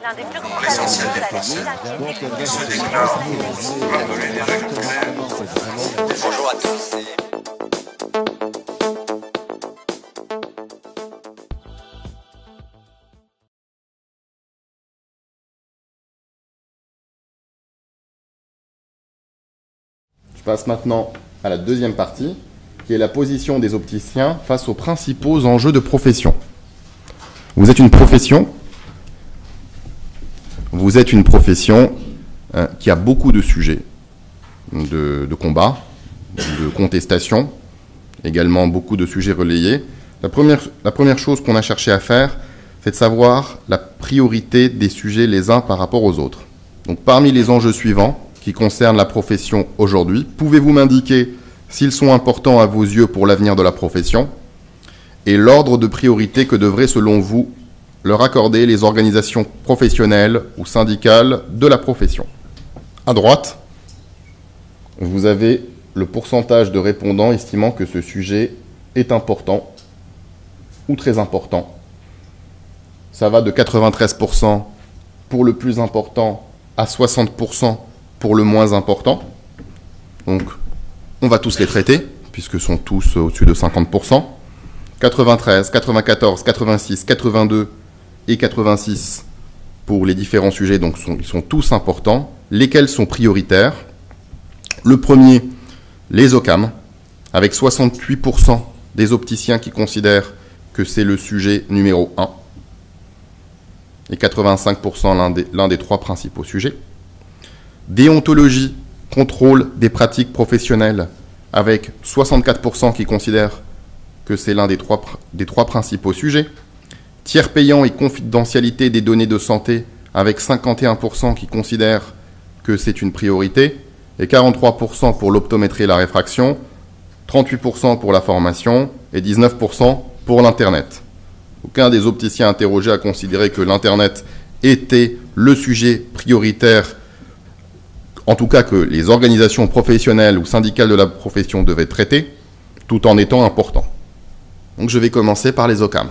L'un des plus grands l'essentiel des Français se déclarent comme les règles claires. Bonjour à tous. Je passe maintenant à la deuxième partie, qui est la position des opticiens face aux principaux enjeux de profession. Vous êtes une profession qui a beaucoup de sujets de combat, de contestation, également beaucoup de sujets relayés. La première chose qu'on a cherché à faire, c'est de savoir la priorité des sujets les uns par rapport aux autres. Donc parmi les enjeux suivants qui concernent la profession aujourd'hui, pouvez-vous m'indiquer s'ils sont importants à vos yeux pour l'avenir de la profession et l'ordre de priorité que devraient, selon vous, leur accorder les organisations professionnelles ou syndicales de la profession. À droite, vous avez le pourcentage de répondants estimant que ce sujet est important ou très important. Ça va de 93% pour le plus important à 60% pour le moins important. Donc, on va tous les traiter, puisque sont tous au-dessus de 50%. 93, 94, 86, 82 et 86 pour les différents sujets, donc ils sont tous importants. Lesquels sont prioritaires? Le premier, les OCAM, avec 68% des opticiens qui considèrent que c'est le sujet numéro 1 et 85% l'un des trois principaux sujets. Déontologie, contrôle des pratiques professionnelles, avec 64% qui considèrent que c'est l'un des trois principaux sujets. Tiers payant et confidentialité des données de santé, avec 51% qui considèrent que c'est une priorité, et 43% pour l'optométrie et la réfraction, 38% pour la formation et 19% pour l'Internet. Aucun des opticiens interrogés a considéré que l'Internet était le sujet prioritaire, en tout cas que les organisations professionnelles ou syndicales de la profession devaient traiter, tout en étant important. Donc je vais commencer par les OCAM.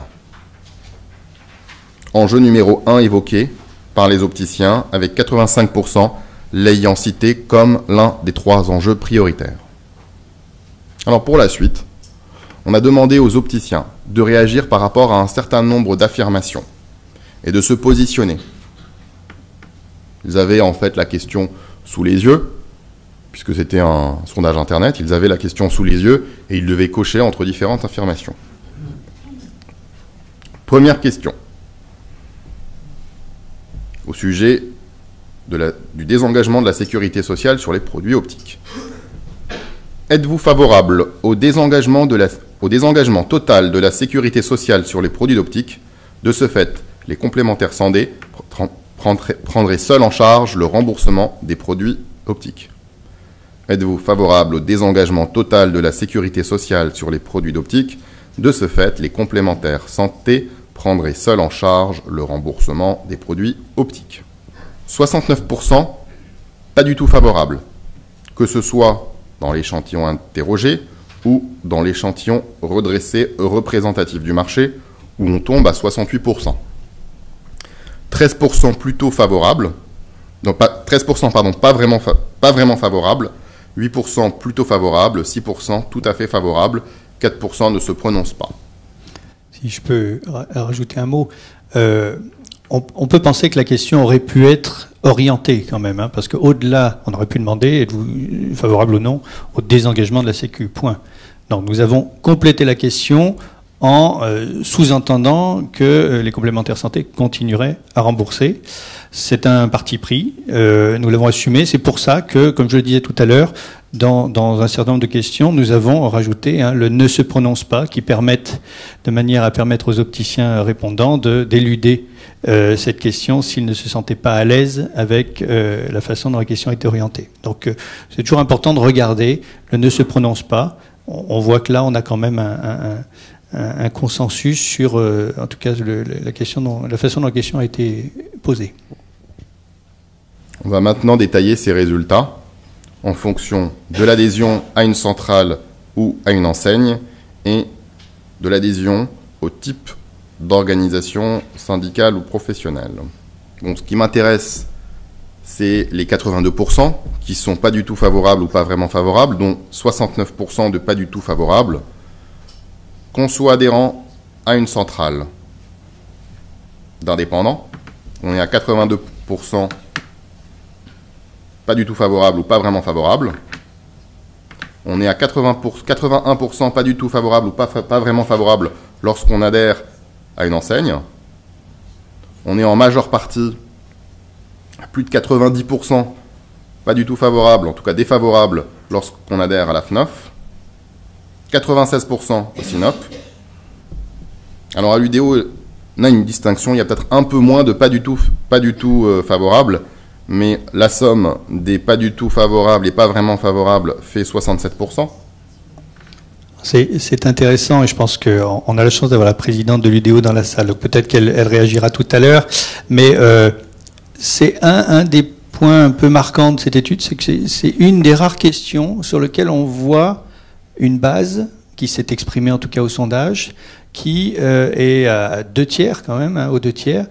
Enjeu numéro 1 évoqué par les opticiens, avec 85% l'ayant cité comme l'un des trois enjeux prioritaires. Alors pour la suite, on a demandé aux opticiens de réagir par rapport à un certain nombre d'affirmations et de se positionner. Ils avaient en fait la question sous les yeux, puisque c'était un sondage Internet, ils avaient la question sous les yeux et ils devaient cocher entre différentes affirmations. Première question. Au sujet du désengagement de la sécurité sociale sur les produits optiques. Êtes-vous favorable au désengagement total de la sécurité sociale sur les produits d'optique? De ce fait, les complémentaires santé prendraient seuls en charge le remboursement des produits optiques. Êtes-vous favorable au désengagement total de la sécurité sociale sur les produits d'optique? De ce fait, les complémentaires santé prendraient seuls en charge le remboursement des produits optiques. 69% pas du tout favorable, que ce soit dans l'échantillon interrogé ou dans l'échantillon redressé représentatif du marché, où on tombe à 68%. 13% plutôt favorable, non, 13% pardon, pas vraiment favorable, 8% plutôt favorable, 6% tout à fait favorable, 4% ne se prononce pas. Si je peux rajouter un mot, on peut penser que la question aurait pu être orientée quand même, parce qu'au-delà, on aurait pu demander, êtes-vous favorable ou non au désengagement de la Sécu, point. Donc nous avons complété la question en sous-entendant que les complémentaires santé continueraient à rembourser. C'est un parti pris, nous l'avons assumé, c'est pour ça que, comme je le disais tout à l'heure, dans un certain nombre de questions, nous avons rajouté le « ne se prononce pas » qui permettent, de manière à permettre aux opticiens répondants d'éluder cette question s'ils ne se sentaient pas à l'aise avec la façon dont la question était orientée. Donc c'est toujours important de regarder le « ne se prononce pas ». On voit que là, on a quand même un consensus sur, en tout cas, la façon dont la question a été posée. On va maintenant détailler ces résultats en fonction de l'adhésion à une centrale ou à une enseigne et de l'adhésion au type d'organisation syndicale ou professionnelle. Bon, ce qui m'intéresse, c'est les 82% qui sont pas du tout favorables ou pas vraiment favorables, dont 69% de pas du tout favorables, qu'on soit adhérent à une centrale d'indépendants. On est à 82% pas du tout favorable ou pas vraiment favorable. On est à 81% pas du tout favorable ou pas vraiment favorable lorsqu'on adhère à une enseigne. On est en majeure partie à plus de 90% pas du tout favorable, en tout cas défavorable, lorsqu'on adhère à la FNOF. 96% au SINOP. Alors à l'UDO, on a une distinction, il y a peut-être un peu moins de pas du tout favorable, mais la somme des pas du tout favorables et pas vraiment favorables fait 67%. C'est intéressant et je pense qu'on a la chance d'avoir la présidente de l'UDO dans la salle. Donc peut-être qu'elle réagira tout à l'heure. Mais c'est un des points un peu marquants de cette étude, c'est que c'est une des rares questions sur lesquelles on voit une base qui s'est exprimée en tout cas au sondage, qui est à 2 tiers quand même, aux 2 tiers,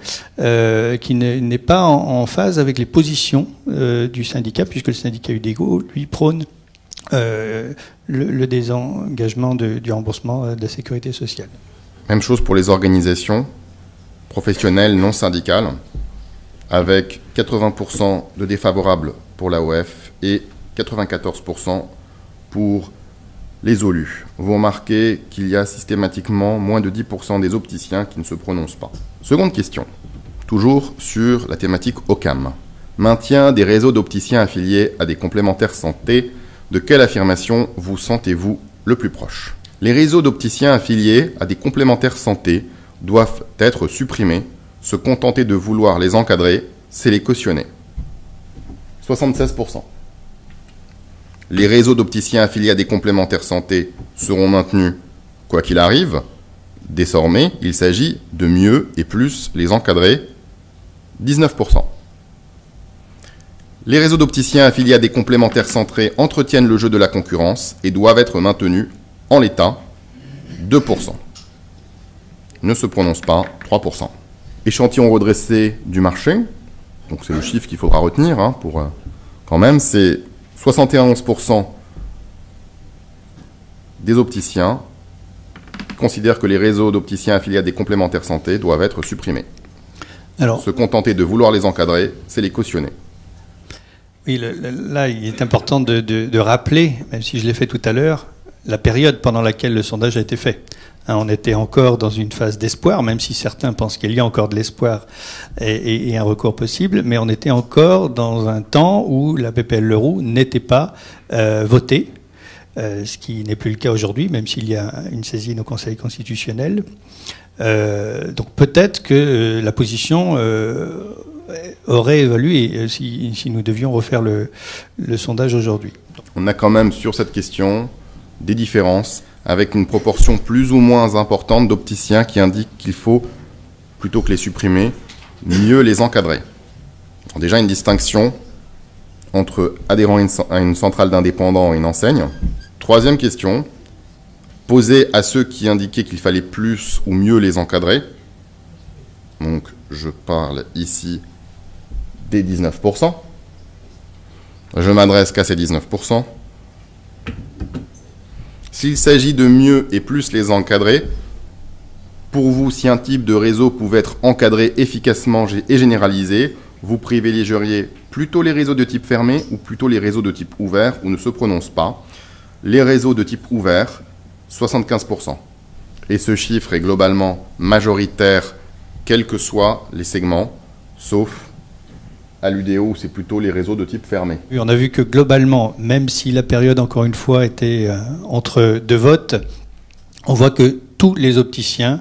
qui n'est pas en phase avec les positions du syndicat, puisque le syndicat UDEGO, lui, prône le désengagement du remboursement de la sécurité sociale. Même chose pour les organisations professionnelles non syndicales, avec 80% de défavorables pour l'AOF et 94% pour les OLU. Vous remarquez qu'il y a systématiquement moins de 10% des opticiens qui ne se prononcent pas. Seconde question, toujours sur la thématique OCAM. Maintien des réseaux d'opticiens affiliés à des complémentaires santé. De quelle affirmation vous sentez-vous le plus proche? Les réseaux d'opticiens affiliés à des complémentaires santé doivent être supprimés. Se contenter de vouloir les encadrer, c'est les cautionner. 76%. Les réseaux d'opticiens affiliés à des complémentaires santé seront maintenus quoi qu'il arrive. Désormais, il s'agit de mieux et plus les encadrer. 19%. Les réseaux d'opticiens affiliés à des complémentaires centrés entretiennent le jeu de la concurrence et doivent être maintenus en l'état. 2%. Ne se prononce pas. 3%. Échantillon redressé du marché. Donc c'est le chiffre qu'il faudra retenir pour quand même. C'est 71% des opticiens considèrent que les réseaux d'opticiens affiliés à des complémentaires santé doivent être supprimés. Alors, se contenter de vouloir les encadrer, c'est les cautionner. Oui, là, il est important de rappeler, même si je l'ai fait tout à l'heure, la période pendant laquelle le sondage a été fait. On était encore dans une phase d'espoir, même si certains pensent qu'il y a encore de l'espoir et un recours possible, mais on était encore dans un temps où la PPL Leroux n'était pas votée, ce qui n'est plus le cas aujourd'hui, même s'il y a une saisine au Conseil constitutionnel. Donc peut-être que la position aurait évolué si nous devions refaire le sondage aujourd'hui. On a quand même sur cette question des différences, avec une proportion plus ou moins importante d'opticiens qui indiquent qu'il faut, plutôt que les supprimer, mieux les encadrer. Alors déjà une distinction entre adhérent à une centrale d'indépendants et une enseigne. Troisième question, posée à ceux qui indiquaient qu'il fallait plus ou mieux les encadrer. Donc je parle ici des 19%. Je m'adresse qu'à ces 19%. S'il s'agit de mieux et plus les encadrer, pour vous, si un type de réseau pouvait être encadré efficacement et généralisé, vous privilégieriez plutôt les réseaux de type fermé ou plutôt les réseaux de type ouvert ou ne se prononce pas. Les réseaux de type ouvert, 75%. Et ce chiffre est globalement majoritaire, quels que soient les segments, sauf à l'UDO où c'est plutôt les réseaux de type fermé. Oui, on a vu que globalement, même si la période, encore une fois, était entre 2 votes, on voit que tous les opticiens,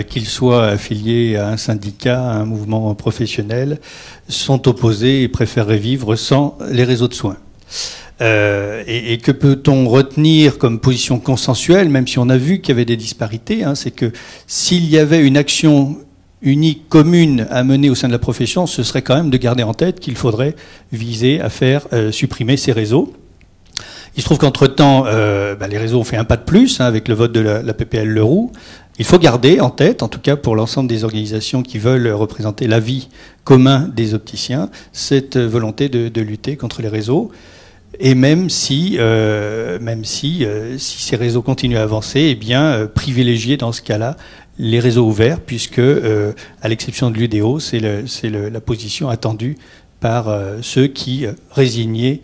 qu'ils soient affiliés à un syndicat, à un mouvement professionnel, sont opposés et préféreraient vivre sans les réseaux de soins. Et que peut-on retenir comme position consensuelle, même si on a vu qu'il y avait des disparités, c'est que s'il y avait une action unique, commune à mener au sein de la profession, ce serait quand même de garder en tête qu'il faudrait viser à faire supprimer ces réseaux. Il se trouve qu'entre-temps, les réseaux ont fait un pas de plus avec le vote de la PPL Leroux. Il faut garder en tête, en tout cas pour l'ensemble des organisations qui veulent représenter l'avis commun des opticiens, cette volonté de lutter contre les réseaux. Et même si ces réseaux continuent à avancer, eh bien, privilégier dans ce cas-là les réseaux ouverts, puisque, à l'exception de l'UDO, c'est la position attendue par ceux qui, résignés,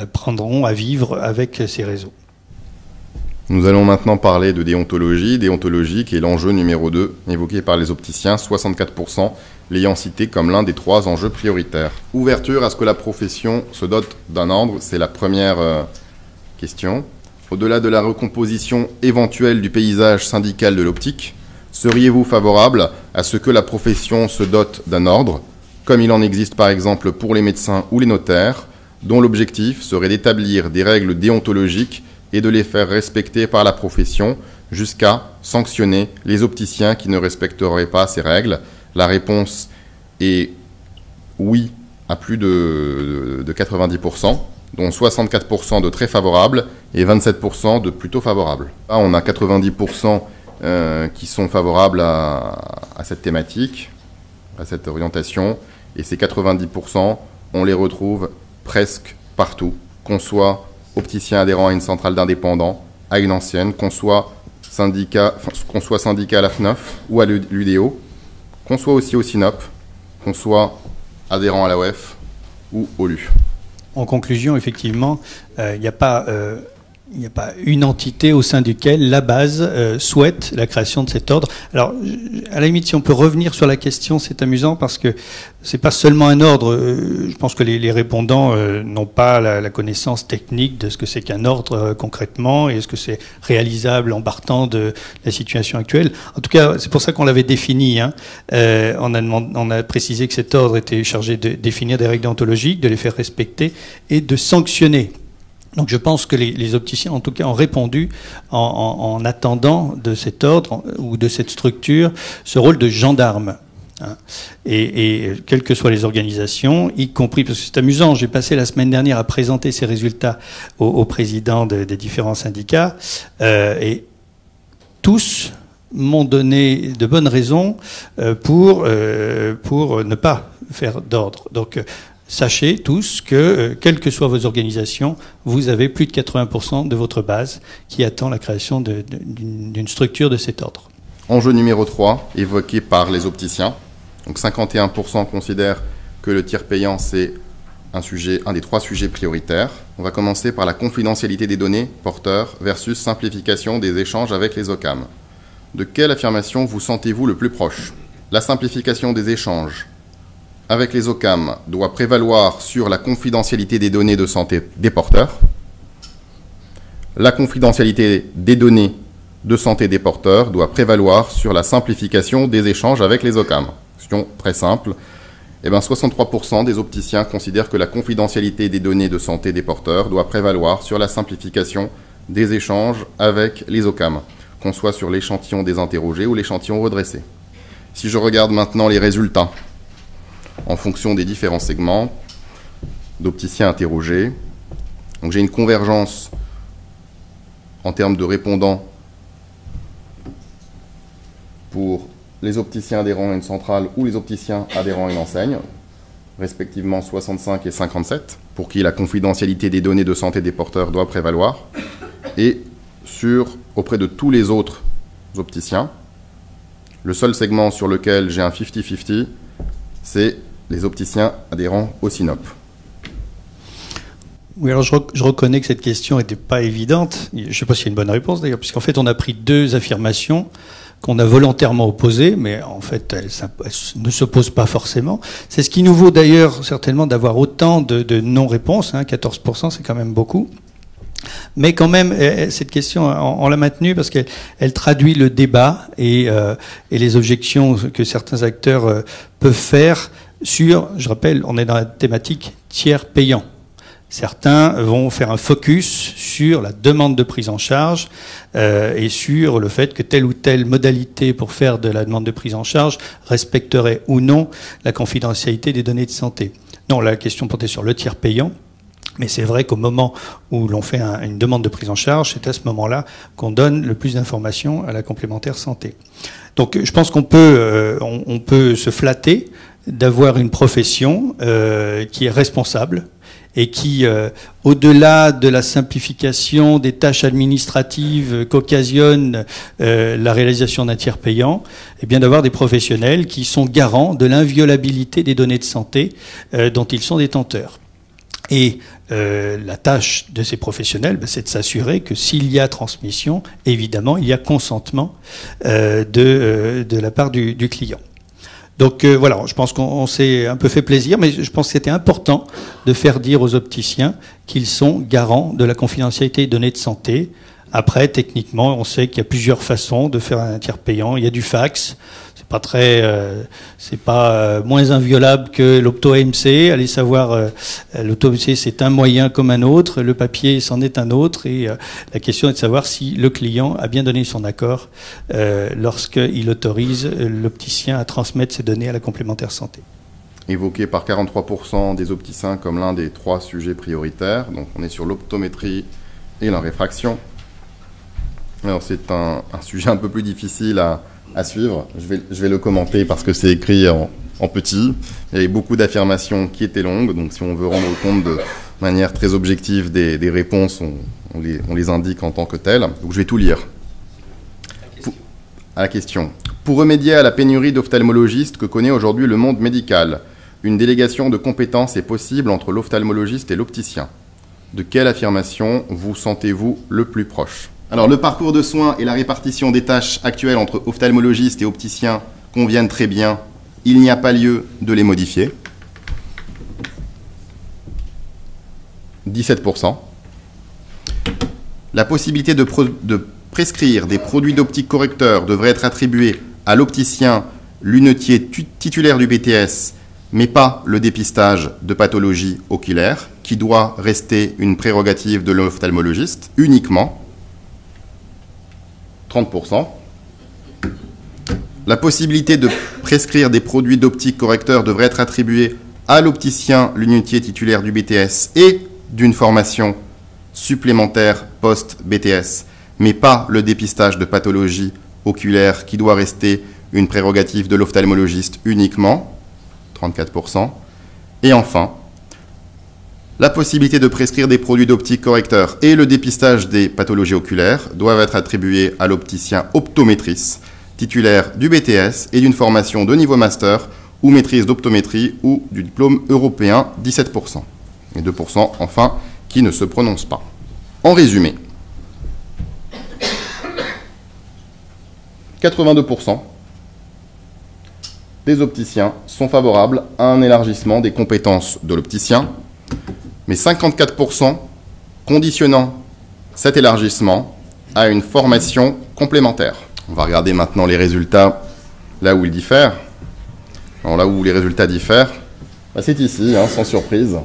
apprendront à vivre avec ces réseaux. Nous allons maintenant parler de déontologie. Déontologie qui est l'enjeu numéro 2, évoqué par les opticiens, 64% l'ayant cité comme l'un des 3 enjeux prioritaires. Ouverture à ce que la profession se dote d'un ordre, c'est la première question. Au-delà de la recomposition éventuelle du paysage syndical de l'optique, seriez-vous favorable à ce que la profession se dote d'un ordre, comme il en existe par exemple pour les médecins ou les notaires, dont l'objectif serait d'établir des règles déontologiques et de les faire respecter par la profession jusqu'à sanctionner les opticiens qui ne respecteraient pas ces règles? La réponse est oui à plus de 90%, dont 64% de très favorables et 27% de plutôt favorables. Là, on a 90% qui sont favorables à cette thématique, à cette orientation, et ces 90%, on les retrouve presque partout, qu'on soit opticien adhérent à une centrale d'indépendants, à une ancienne, qu'on soit syndicat à la FNOF ou à l'UDO, qu'on soit aussi au SINOP, qu'on soit adhérent à la OEF ou au LU. En conclusion, effectivement, il n'y a pas une entité au sein duquel la base souhaite la création de cet ordre. Alors, à la limite, si on peut revenir sur la question, c'est amusant parce que c'est pas seulement un ordre. Je pense que les répondants n'ont pas la connaissance technique de ce que c'est qu'un ordre concrètement et est-ce que c'est réalisable en partant de la situation actuelle. En tout cas, c'est pour ça qu'on l'avait défini. Hein. On a précisé que cet ordre était chargé de définir des règles déontologiques, de les faire respecter et de sanctionner. Donc je pense que les opticiens, en tout cas, ont répondu en attendant de cet ordre ou de cette structure ce rôle de gendarme. Hein. Et quelles que soient les organisations, y compris, parce que c'est amusant, j'ai passé la semaine dernière à présenter ces résultats aux présidents des différents syndicats, et tous m'ont donné de bonnes raisons pour ne pas faire d'ordre. Donc sachez tous que, quelles que soient vos organisations, vous avez plus de 80% de votre base qui attend la création d'une structure de cet ordre. Enjeu numéro 3, évoqué par les opticiens. Donc 51% considèrent que le tiers payant, c'est un des 3 sujets prioritaires. On va commencer par la confidentialité des données porteurs versus simplification des échanges avec les OCAM. De quelle affirmation vous sentez-vous le plus proche? La simplification des échanges avec les OCAM doit prévaloir sur la confidentialité des données de santé des porteurs. La confidentialité des données de santé des porteurs doit prévaloir sur la simplification des échanges avec les OCAM. Question très simple. 63% des opticiens considèrent que la confidentialité des données de santé des porteurs doit prévaloir sur la simplification des échanges avec les OCAM, qu'on soit sur l'échantillon des interrogés ou l'échantillon redressé. Si je regarde maintenant les résultats, en fonction des différents segments d'opticiens interrogés. Donc j'ai une convergence en termes de répondants pour les opticiens adhérents à une centrale ou les opticiens adhérents à une enseigne, respectivement 65 et 57, pour qui la confidentialité des données de santé des porteurs doit prévaloir, et auprès de tous les autres opticiens, le seul segment sur lequel j'ai un 50-50, c'est les opticiens adhérents au SINOP. Oui, alors je reconnais que cette question n'était pas évidente. Je ne sais pas s'il y a une bonne réponse d'ailleurs, puisqu'en fait on a pris 2 affirmations qu'on a volontairement opposées, mais en fait elles ne s'opposent pas forcément. C'est ce qui nous vaut d'ailleurs certainement d'avoir autant de non-réponses, 14% c'est quand même beaucoup. Mais quand même, cette question, on l'a maintenue parce qu'elle traduit le débat et les objections que certains acteurs peuvent faire sur, je rappelle, on est dans la thématique tiers payant. Certains vont faire un focus sur la demande de prise en charge et sur le fait que telle ou telle modalité pour faire de la demande de prise en charge respecterait ou non la confidentialité des données de santé. Non, la question portait sur le tiers payant. Mais c'est vrai qu'au moment où l'on fait une demande de prise en charge, c'est à ce moment-là qu'on donne le plus d'informations à la complémentaire santé. Donc je pense qu'on peut, on peut se flatter d'avoir une profession qui est responsable et qui, au-delà de la simplification des tâches administratives qu'occasionne la réalisation d'un tiers payant, eh bien d'avoir des professionnels qui sont garants de l'inviolabilité des données de santé dont ils sont détenteurs. Et la tâche de ces professionnels, c'est de s'assurer que s'il y a transmission, évidemment, il y a consentement de la part du client. Donc voilà, je pense qu'on s'est un peu fait plaisir, mais je pense que c'était important de faire dire aux opticiens qu'ils sont garants de la confidentialité des données de santé. Après, techniquement, on sait qu'il y a plusieurs façons de faire un tiers payant. Il y a du fax. C'est pas moins inviolable que l'opto-AMC. Allez savoir, l'opto-AMC c'est un moyen comme un autre, le papier c'en est un autre, et la question est de savoir si le client a bien donné son accord lorsqu'il autorise l'opticien à transmettre ses données à la complémentaire santé. Évoqué par 43% des opticiens comme l'un des 3 sujets prioritaires. Donc on est sur l'optométrie et la réfraction. Alors c'est un sujet un peu plus difficile à suivre. Je vais le commenter parce que c'est écrit en petit. Il y avait beaucoup d'affirmations qui étaient longues, donc si on veut rendre compte de manière très objective des réponses, on les indique en tant que telles. Donc je vais tout lire. À la question. Pour remédier à la pénurie d'ophtalmologistes que connaît aujourd'hui le monde médical, une délégation de compétences est possible entre l'ophtalmologiste et l'opticien. De quelle affirmation vous sentez-vous le plus proche ? Alors, le parcours de soins et la répartition des tâches actuelles entre ophtalmologistes et opticiens conviennent très bien. Il n'y a pas lieu de les modifier. 17%. La possibilité de prescrire des produits d'optique correcteurs devrait être attribuée à l'opticien lunetier titulaire du BTS, mais pas le dépistage de pathologies oculaires, qui doit rester une prérogative de l'ophtalmologiste uniquement. 30%. La possibilité de prescrire des produits d'optique correcteurs devrait être attribuée à l'opticien lunetier titulaire du BTS et d'une formation supplémentaire post-BTS, mais pas le dépistage de pathologies oculaires qui doit rester une prérogative de l'ophtalmologiste uniquement. 34%. Et enfin, la possibilité de prescrire des produits d'optique correcteurs et le dépistage des pathologies oculaires doivent être attribués à l'opticien optométrice, titulaire du BTS et d'une formation de niveau master ou maîtrise d'optométrie ou du diplôme européen, 17%. Et 2%, enfin, qui ne se prononcent pas. En résumé, 82% des opticiens sont favorables à un élargissement des compétences de l'opticien, mais 54% conditionnant cet élargissement à une formation complémentaire. On va regarder maintenant les résultats là où ils diffèrent. Alors là où les résultats diffèrent, c'est ici, sans surprise,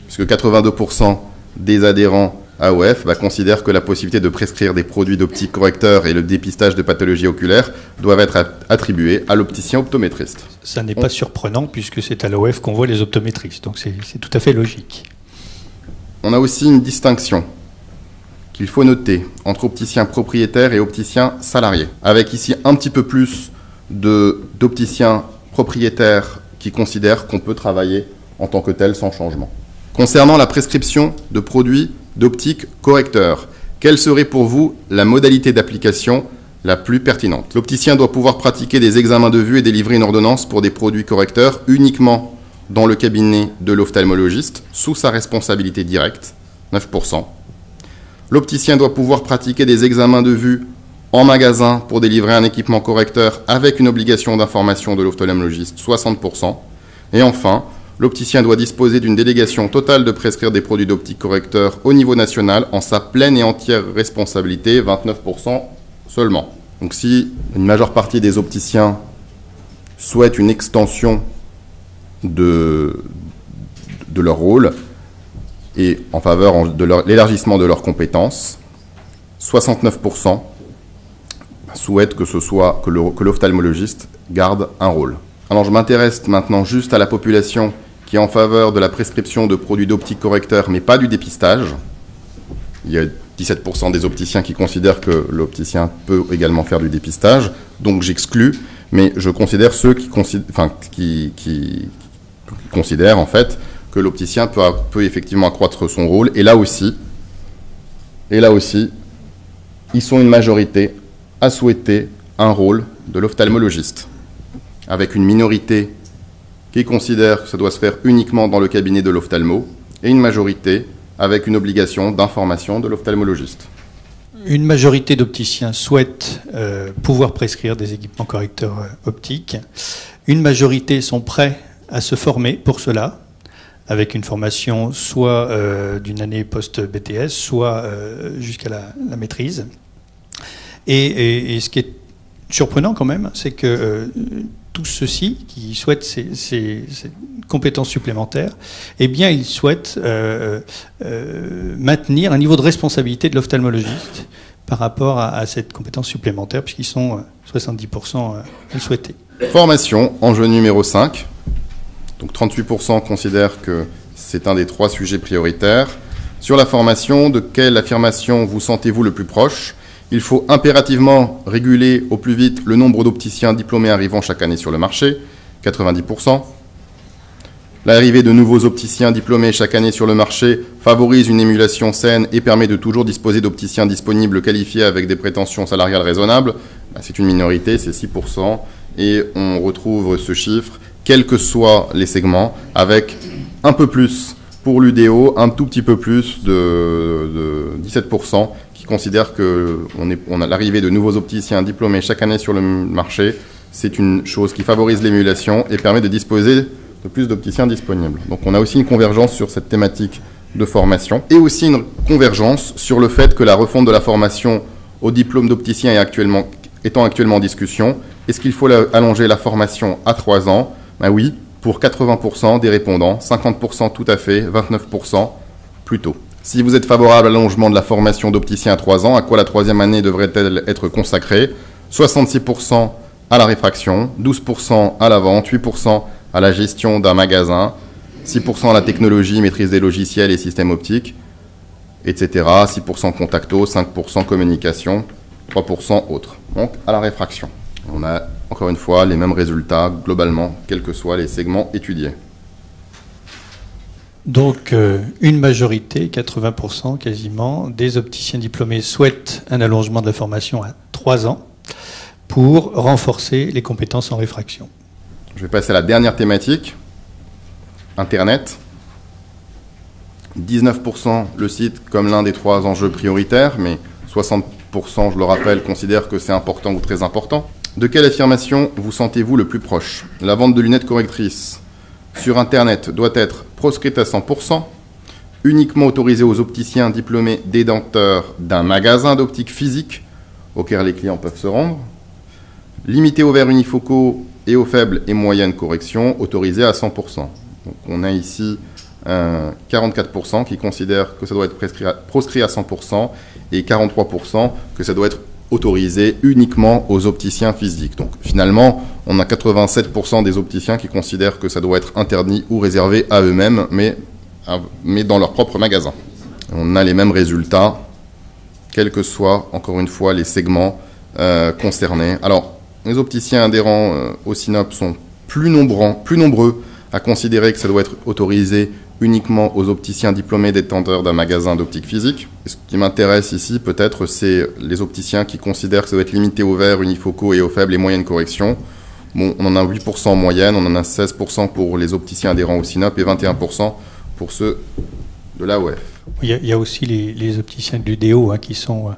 puisque 82% des adhérents AOF considèrent que la possibilité de prescrire des produits d'optique correcteurs et le dépistage de pathologies oculaires doivent être attribués à l'opticien optométriste. Ça n'est pas surprenant puisque c'est à l'AOF qu'on voit les optométristes, donc c'est tout à fait logique. On a aussi une distinction qu'il faut noter entre opticiens propriétaires et opticiens salariés, avec ici un petit peu plus d'opticiens propriétaires qui considèrent qu'on peut travailler en tant que tel sans changement. Concernant la prescription de produits d'optique correcteur, quelle serait pour vous la modalité d'application la plus pertinente? L'opticien doit pouvoir pratiquer des examens de vue et délivrer une ordonnance pour des produits correcteurs uniquement dans le cabinet de l'ophtalmologiste, sous sa responsabilité directe, 9%. L'opticien doit pouvoir pratiquer des examens de vue en magasin pour délivrer un équipement correcteur avec une obligation d'information de l'ophtalmologiste, 60%. Et enfin, l'opticien doit disposer d'une délégation totale de prescrire des produits d'optique correcteurs au niveau national en sa pleine et entière responsabilité, 29% seulement. Donc si une majeure partie des opticiens souhaitent une extension de leur rôle et en faveur de l'élargissement de leurs compétences, 69% souhaitent que l'ophtalmologiste garde un rôle. Alors je m'intéresse maintenant juste à la population qui qui est en faveur de la prescription de produits d'optique correcteur, mais pas du dépistage. Il y a 17% des opticiens qui considèrent que l'opticien peut également faire du dépistage, donc j'exclus, mais je considère ceux qui considèrent en fait que l'opticien peut effectivement accroître son rôle, et là aussi, ils sont une majorité à souhaiter un rôle de l'ophtalmologiste, avec une minorité qui considère que ça doit se faire uniquement dans le cabinet de l'ophtalmo, et une majorité avec une obligation d'information de l'ophtalmologiste. Une majorité d'opticiens souhaitent pouvoir prescrire des équipements correcteurs optiques. Une majorité sont prêts à se former pour cela, avec une formation soit d'une année post-BTS, soit jusqu'à la maîtrise. Et ce qui est surprenant quand même, c'est que tous ceux-ci qui souhaitent ces compétences supplémentaires, eh bien, ils souhaitent maintenir un niveau de responsabilité de l'ophtalmologiste par rapport à cette compétence supplémentaire, puisqu'ils sont 70% à le souhaiter. Formation, enjeu numéro 5. Donc 38% considèrent que c'est un des 3 sujets prioritaires. Sur la formation, de quelle affirmation vous sentez-vous le plus proche ? Il faut impérativement réguler au plus vite le nombre d'opticiens diplômés arrivant chaque année sur le marché, 90%. L'arrivée de nouveaux opticiens diplômés chaque année sur le marché favorise une émulation saine et permet de toujours disposer d'opticiens disponibles qualifiés avec des prétentions salariales raisonnables. C'est une minorité, c'est 6%, et on retrouve ce chiffre, quels que soient les segments, avec un peu plus pour l'UDO, un tout petit peu plus de 17%, qui considèrent qu'on a l'arrivée de nouveaux opticiens diplômés chaque année sur le marché. C'est une chose qui favorise l'émulation et permet de disposer de plus d'opticiens disponibles. Donc on a aussi une convergence sur cette thématique de formation, et aussi une convergence sur le fait que la refonte de la formation au diplôme d'opticien étant actuellement en discussion. Est-ce qu'il faut allonger la formation à 3 ans ? Ben oui, pour 80% des répondants, 50% tout à fait, 29% plutôt. Si vous êtes favorable à l'allongement de la formation d'opticien à 3 ans, à quoi la 3e année devrait-elle être consacrée ? 66% à la réfraction, 12% à la vente, 8% à la gestion d'un magasin, 6% à la technologie, maîtrise des logiciels et systèmes optiques, etc. 6% contacto, 5% communication, 3% autres. Donc à la réfraction. On a encore une fois les mêmes résultats globalement, quels que soient les segments étudiés. Donc une majorité, 80% quasiment, des opticiens diplômés souhaitent un allongement de la formation à 3 ans pour renforcer les compétences en réfraction. Je vais passer à la dernière thématique, Internet. 19% le citent comme l'un des 3 enjeux prioritaires, mais 60%, je le rappelle, considèrent que c'est important ou très important. De quelle affirmation vous sentez-vous le plus proche ? La vente de lunettes correctrices sur Internet doit être proscrite à 100%, uniquement autorisée aux opticiens diplômés détenteurs d'un magasin d'optique physique auquel les clients peuvent se rendre, limitée aux verres unifocaux et aux faibles et moyennes corrections, autorisée à 100%. Donc on a ici 44% qui considèrent que ça doit être proscrit à 100% et 43% que ça doit être autorisé uniquement aux opticiens physiques. Donc finalement, on a 87% des opticiens qui considèrent que ça doit être interdit ou réservé à eux-mêmes, mais dans leur propre magasin. On a les mêmes résultats, quels que soient, encore une fois, les segments concernés. Alors, les opticiens adhérents au SINOP sont plus nombreux à considérer que ça doit être autorisé uniquement aux opticiens diplômés détenteurs d'un magasin d'optique physique. Et ce qui m'intéresse ici, peut-être, c'est les opticiens qui considèrent que ça doit être limité aux verres unifocaux et aux faibles et moyennes corrections. Bon, on en a 8% en moyenne, on en a 16% pour les opticiens adhérents au SINOP et 21% pour ceux de l'AOF. Il y a aussi les opticiens de l'UDO qui sont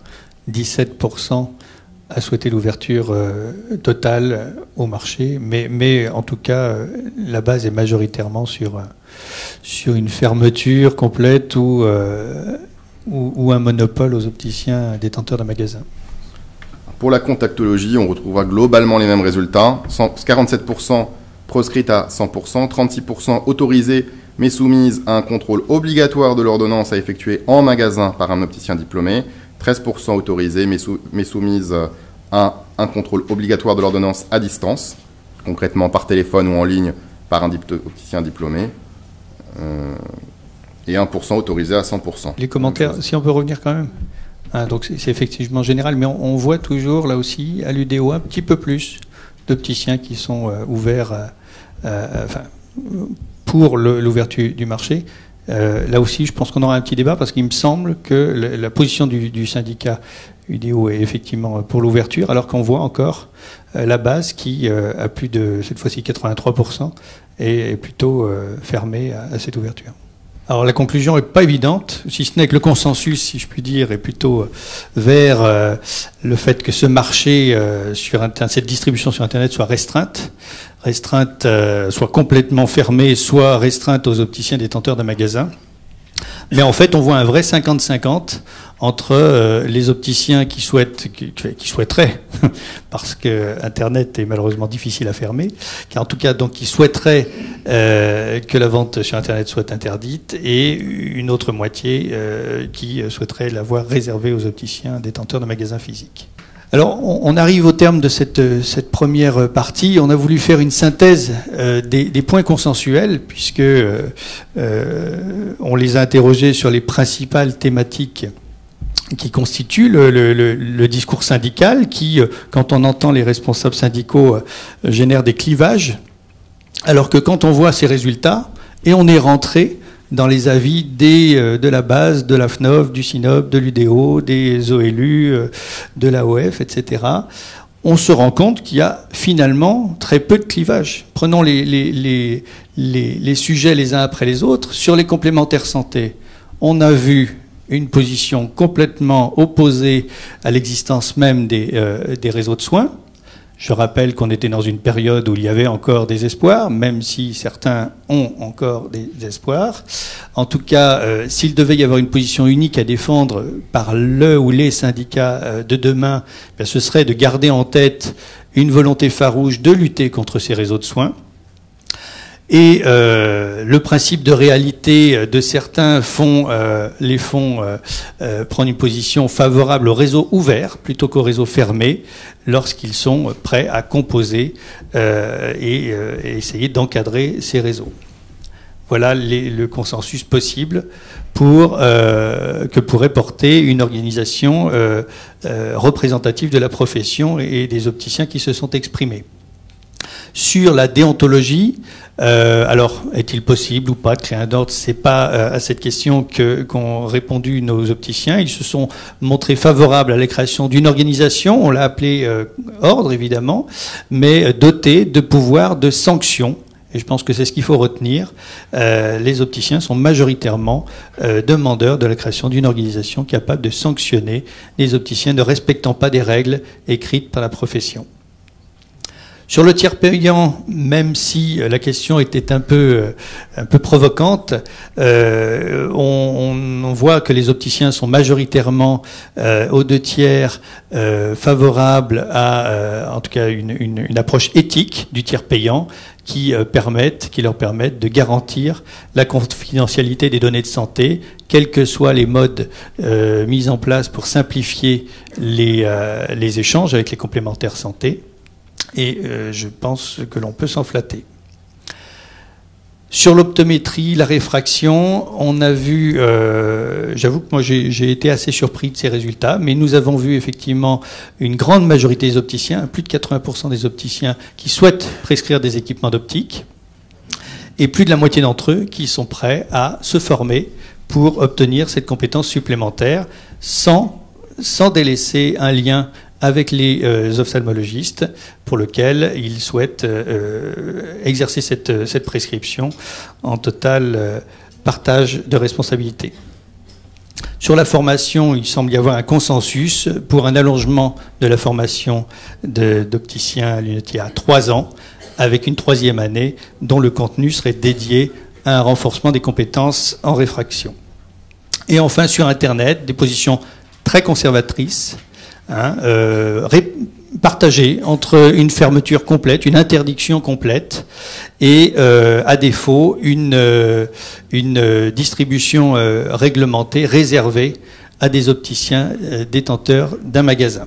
17% à souhaiter l'ouverture totale au marché, mais en tout cas, la base est majoritairement sur une fermeture complète ou un monopole aux opticiens détenteurs d'un magasin. Pour la contactologie, on retrouvera globalement les mêmes résultats. 47% proscrites à 100%, 36% autorisées mais soumises à un contrôle obligatoire de l'ordonnance à effectuer en magasin par un opticien diplômé, 13% autorisées mais soumises à un contrôle obligatoire de l'ordonnance à distance, concrètement par téléphone ou en ligne par un opticien diplômé, et 1% autorisé à 100%. Les commentaires, si on peut revenir quand même. Donc c'est effectivement général, mais on voit toujours là aussi à l'UDO un petit peu plus d'opticiens qui sont ouverts pour l'ouverture du marché. Là aussi, je pense qu'on aura un petit débat parce qu'il me semble que la position du syndicat UDO est effectivement pour l'ouverture, alors qu'on voit encore la base qui a plus de, cette fois-ci, 83% et est plutôt fermée à cette ouverture. Alors la conclusion n'est pas évidente, si ce n'est que le consensus, si je puis dire, est plutôt vers le fait que ce marché, cette distribution sur Internet soit restreinte, soit complètement fermée, soit restreinte aux opticiens détenteurs d'un magasin. Mais en fait, on voit un vrai 50-50 entre les opticiens qui souhaiteraient, parce que Internet est malheureusement difficile à fermer, car en tout cas, donc, qui souhaiteraient que la vente sur Internet soit interdite, et une autre moitié qui souhaiterait l'avoir réservée aux opticiens détenteurs de magasins physiques. Alors, on arrive au terme de cette première partie. On a voulu faire une synthèse des points consensuels, puisque on les a interrogés sur les principales thématiques qui constituent le discours syndical, qui, quand on entend les responsables syndicaux, génère des clivages, alors que quand on voit ces résultats, et on est rentré dans les avis de la base, de la FNOF, du SINOP, de l'UDO, des OLU, de l'AOF, etc., on se rend compte qu'il y a finalement très peu de clivage. Prenons les sujets les uns après les autres. Sur les complémentaires santé, on a vu une position complètement opposée à l'existence même des réseaux de soins. Je rappelle qu'on était dans une période où il y avait encore des espoirs, même si certains ont encore des espoirs. En tout cas, s'il devait y avoir une position unique à défendre par le ou les syndicats de demain, ce serait de garder en tête une volonté farouche de lutter contre ces réseaux de soins. Et le principe de réalité de certains fonds, prendre une position favorable au réseau ouvert plutôt qu'au réseau fermé lorsqu'ils sont prêts à composer et essayer d'encadrer ces réseaux. Voilà le consensus possible que pourrait porter une organisation représentative de la profession et des opticiens qui se sont exprimés. Sur la déontologie, alors est-il possible ou pas de créer un ordre? C'est pas à cette question qu'ont répondu nos opticiens. Ils se sont montrés favorables à la création d'une organisation, on l'a appelé ordre évidemment, mais doté de pouvoirs de sanction. Et je pense que c'est ce qu'il faut retenir. Les opticiens sont majoritairement demandeurs de la création d'une organisation capable de sanctionner les opticiens ne respectant pas des règles écrites par la profession. Sur le tiers payant, même si la question était un peu provocante, on voit que les opticiens sont majoritairement aux 2/3 favorables à, en tout cas, une approche éthique du tiers payant qui leur permettent de garantir la confidentialité des données de santé, quels que soient les modes mis en place pour simplifier les échanges avec les complémentaires santé. Et je pense que l'on peut s'en flatter. Sur l'optométrie, la réfraction, on a vu, j'avoue que moi j'ai été assez surpris de ces résultats, mais nous avons vu effectivement une grande majorité des opticiens, plus de 80% des opticiens qui souhaitent prescrire des équipements d'optique, et plus de la moitié d'entre eux qui sont prêts à se former pour obtenir cette compétence supplémentaire sans délaisser un lien avec les ophtalmologistes pour lequel ils souhaitent exercer cette prescription en total partage de responsabilité. Sur la formation, il semble y avoir un consensus pour un allongement de la formation d'opticiens lunetiers à 3 ans, avec une 3e année dont le contenu serait dédié à un renforcement des compétences en réfraction. Et enfin, sur Internet, des positions très conservatrices, partagée entre une fermeture complète, une interdiction complète et, à défaut, une distribution réglementée réservée à des opticiens détenteurs d'un magasin.